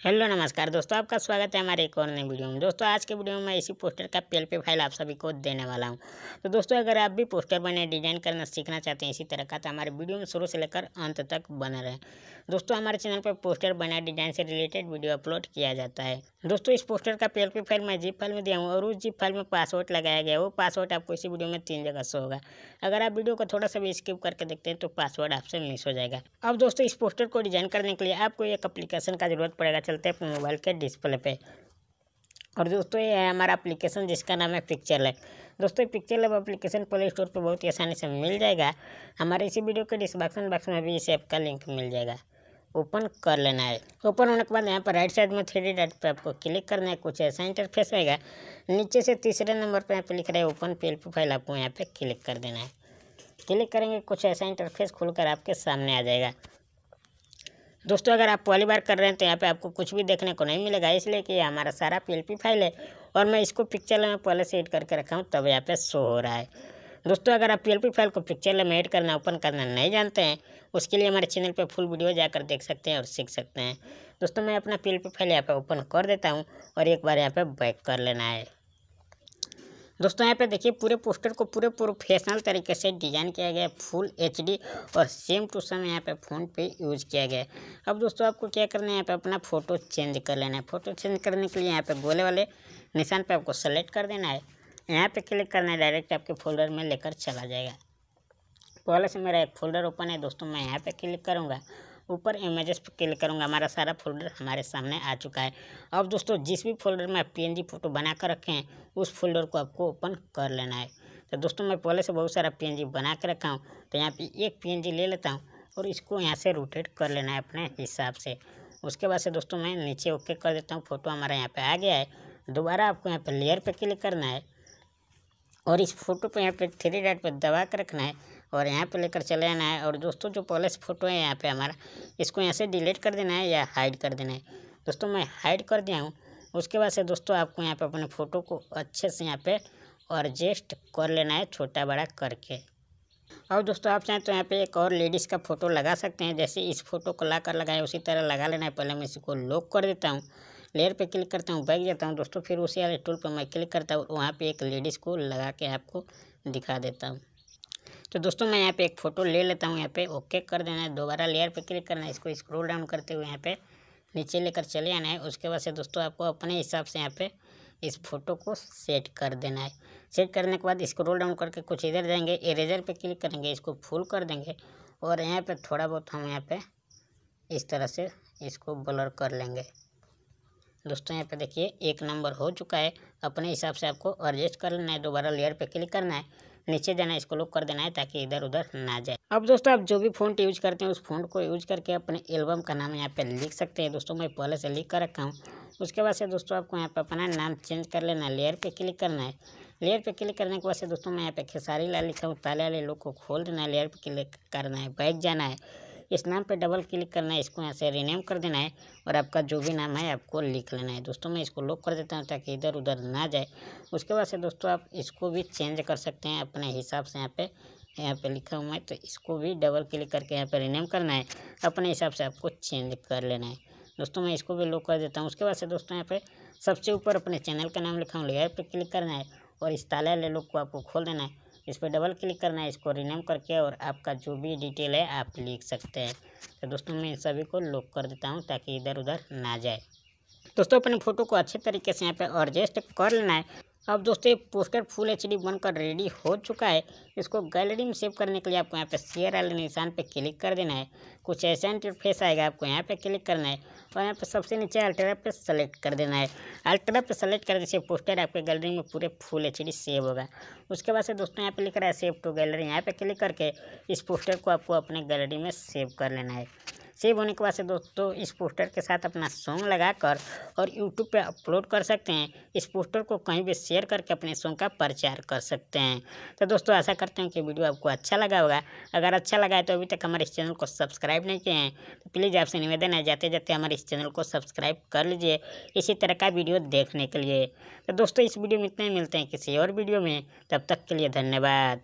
Hello नमस्कार दोस्तों, आपका स्वागत है हमारे एक और नई वीडियो में। दोस्तों आज के वीडियो में मैं इसी पोस्टर का पीएलपी फाइल आप सभी को देने वाला हूं। तो दोस्तों अगर आप भी पोस्टर बने डिजाइन करना सीखना चाहते हैं इसी तरह का, तो हमारे वीडियो में शुरू से लेकर अंत तक बने रहें। दोस्तों हमारे चैनल पर पोस्टर बना डिजाइन से रिलेटेड वीडियो अपलोड किया जाता है। दोस्तों इस पोस्टर का पीएलपी फाइल मैं जिप फाइल में दिया हूँ और उस जिप फाइल में पासवर्ड लगाया गया। वो पासवर्ड आपको इसी वीडियो में 3 जगह शो होगा। अगर आप वीडियो को थोड़ा सा भी स्किप करके देखते हैं तो पासवर्ड आपसे मिस हो जाएगा। अब दोस्तों इस पोस्टर को डिजाइन करने के लिए आपको एक एप्लीकेशन का जरूरत पड़ेगा। चलते हैं अपने मोबाइल के डिस्प्ले पे। और दोस्तों ये है हमारा एप्लीकेशन जिसका नाम है पिक्चर लैब। दोस्तों picture lab application play store पर बहुत ही आसानी से मिल जाएगा। हमारे इसी वीडियो के डिस्क्रिप्शन बॉक्स में भी इस ऐप का लिंक मिल जाएगा। ओपन कर लेना है। ओपन होने के बाद यहाँ पर राइट साइड में 3D डॉट पे आपको क्लिक करना है। कुछ ऐसा इंटरफेस रहेगा। नीचे से तीसरे नंबर पर यहाँ पे लिख रहा है ओपन पीएलपी फाइल, आपको यहाँ पे क्लिक कर देना है। क्लिक करेंगे कुछ ऐसा इंटरफेस खुलकर आपके सामने आ जाएगा। दोस्तों अगर आप पहली बार कर रहे हैं तो यहाँ पे आपको कुछ भी देखने को नहीं मिलेगा, इसलिए कि हमारा सारा पीएलपी फाइल है और मैं इसको पिक्चर में पहले से एड करके रखा हूँ, तब यहाँ पे शो हो रहा है। दोस्तों अगर आप पीएलपी फाइल को पिक्चर में ऐड करना ओपन करना नहीं जानते हैं, उसके लिए हमारे चैनल पे फुल वीडियो जाकर देख सकते हैं और सीख सकते हैं। दोस्तों मैं अपना पीएलपी फाइल यहाँ पे ओपन कर देता हूँ और एक बार यहाँ पे बैक कर लेना है। दोस्तों यहाँ पे देखिए पूरे पोस्टर को पूरे प्रोफेशनल तरीके से डिज़ाइन किया गया है, फुल एचडी और सेम टू सेम यहाँ पे फ़ोन पे यूज़ किया गया है। अब दोस्तों आपको क्या करना है, यहाँ पे अपना फ़ोटो चेंज कर लेना है। फ़ोटो चेंज करने के लिए यहाँ पे गोले वाले निशान पे आपको सेलेक्ट कर देना है। यहाँ पे क्लिक करना है, डायरेक्ट आपके फोल्डर में लेकर चला जाएगा। पहले से मेरा एक फ़ोल्डर ओपन है दोस्तों, मैं यहाँ पे क्लिक करूँगा, ऊपर इमेजेस पे क्लिक करूँगा, हमारा सारा फोल्डर हमारे सामने आ चुका है। अब दोस्तों जिस भी फोल्डर में आप पीएनजी फ़ोटो बना कर रखे हैं उस फोल्डर को आपको ओपन कर लेना है। तो दोस्तों मैं पहले से बहुत सारा पीएनजी बना के रखा हूँ, तो यहाँ पे एक पीएनजी ले लेता हूँ और इसको यहाँ से रोटेट कर लेना है अपने हिसाब से। उसके बाद से दोस्तों मैं नीचे ओके कर देता हूँ। फ़ोटो हमारा यहाँ पर आ गया है। दोबारा आपको यहाँ पर लेयर पर क्लिक करना है और इस फोटो पे यहाँ पे 3 डॉट पे दबा कर रखना है और यहाँ पे लेकर चले जाना है। और दोस्तों जो पहले से फ़ोटो है यहाँ पे हमारा, इसको यहाँ से डिलीट कर देना है या हाइड कर देना है। दोस्तों मैं हाइड कर दिया हूँ। उसके बाद से दोस्तों आपको यहाँ पे अपने फ़ोटो को अच्छे से यहाँ पे एडजस्ट कर लेना है, छोटा बड़ा करके। और दोस्तों आप चाहें तो यहाँ पे एक और लेडीज़ का फ़ोटो लगा सकते हैं। जैसे इस फोटो को ला कर लगाए उसी तरह लगा लेना है। पहले मैं इसको लॉक कर देता हूँ, लेयर पे क्लिक करता हूँ, बैक जाता हूँ दोस्तों, फिर उसी वाले टूल पर मैं क्लिक करता हूँ, वहाँ पे एक लेडीज़ को लगा के आपको दिखा देता हूँ। तो दोस्तों मैं यहाँ पे एक फ़ोटो ले लेता हूँ, यहाँ पे ओके कर देना है। दोबारा लेयर पे क्लिक करना है, इसको स्क्रॉल डाउन करते हुए यहाँ पे नीचे लेकर चले आना है। उसके बाद से दोस्तों आपको अपने हिसाब से यहाँ पे इस फोटो को सेट कर देना है। सेट करने के बाद स्क्रॉल डाउन करके कुछ इधर जाएंगे, इरेजर पे क्लिक करेंगे, इसको फुल कर देंगे और यहाँ पे थोड़ा बहुत हम यहाँ पे इस तरह से इसको ब्लर कर लेंगे। दोस्तों यहाँ पे देखिए 1 नंबर हो चुका है। अपने हिसाब से आपको एडजस्ट कर लेना है। दोबारा लेयर पे क्लिक करना है, नीचे जाना है, इसको लॉक कर देना है ताकि इधर उधर ना जाए। अब दोस्तों आप जो भी फ़ॉन्ट यूज करते हैं उस फ़ॉन्ट को यूज करके अपने एल्बम का नाम यहाँ पे लिख सकते हैं। दोस्तों मैं पहले से लिख कर रखा हूँ। उसके बाद से दोस्तों आपको यहाँ पे अपना नाम चेंज कर लेना है। लेयर पे क्लिक करना है। लेयर पे क्लिक करने के बाद से दोस्तों मैं यहाँ पे खेसारी लाल लिखा हूँ, ताले वाले लोग को खोल देना है। लेयर पे क्लिक करना है, बैक जाना है, इस नाम पे डबल क्लिक करना है, इसको यहाँ से रीनेम कर देना है और आपका जो भी नाम है आपको लिख लेना है। दोस्तों मैं इसको लॉक कर देता हूँ ताकि इधर उधर ना जाए। उसके बाद से दोस्तों आप इसको भी चेंज कर सकते हैं अपने हिसाब से। यहाँ पे लिखा हुआ है तो इसको भी डबल क्लिक करके यहाँ पे रीनेम करना है, अपने हिसाब से आपको चेंज कर लेना है। दोस्तों मैं इसको भी लॉक कर देता हूँ। उसके बाद से दोस्तों यहाँ पे सबसे ऊपर अपने चैनल का नाम लिखा हूँ, लेयर पे क्लिक करना है और इस ताले वाले लोग को आपको खोल देना है, इस पर डबल क्लिक करना है, इसको रीनेम करके और आपका जो भी डिटेल है आप लिख सकते हैं। तो दोस्तों मैं इन सभी को लॉक कर देता हूँ ताकि इधर उधर ना जाए। दोस्तों अपने फ़ोटो को अच्छे तरीके से यहाँ पे एडजस्ट कर लेना है। अब दोस्तों ये पोस्टर फुल एचडी बनकर रेडी हो चुका है। इसको गैलरी में सेव करने के लिए आपको यहाँ पे शेयर वाले निशान पे क्लिक कर देना है। कुछ ऐसा इंटरफेस आएगा, आपको यहाँ पे क्लिक करना है और यहाँ पे सबसे नीचे अल्ट्रा पे सेलेक्ट कर देना है। अल्ट्रा पे सेलेक्ट करने से पोस्टर आपके गैलरी में पूरे फुल एचडी सेव होगा। उसके बाद से दोस्तों यहाँ पे लिख रहा है सेव टू गैलरी, यहाँ पे क्लिक करके इस पोस्टर को आपको अपने गैलरी में सेव कर लेना है। सेव होने के बाद से दोस्तों इस पोस्टर के साथ अपना सॉन्ग लगाकर और यूट्यूब पे अपलोड कर सकते हैं। इस पोस्टर को कहीं भी शेयर करके अपने सॉन्ग का प्रचार कर सकते हैं। तो दोस्तों आशा करते हैं कि वीडियो आपको अच्छा लगा होगा। अगर अच्छा लगा है तो अभी तक हमारे इस चैनल को सब्सक्राइब नहीं किए हैं तो प्लीज़ आपसे निवेदन है, जाते जाते हमारे इस चैनल को सब्सक्राइब कर लीजिए इसी तरह का वीडियो देखने के लिए। तो दोस्तों इस वीडियो में इतना ही, मिलते हैं किसी और वीडियो में, तब तक के लिए धन्यवाद।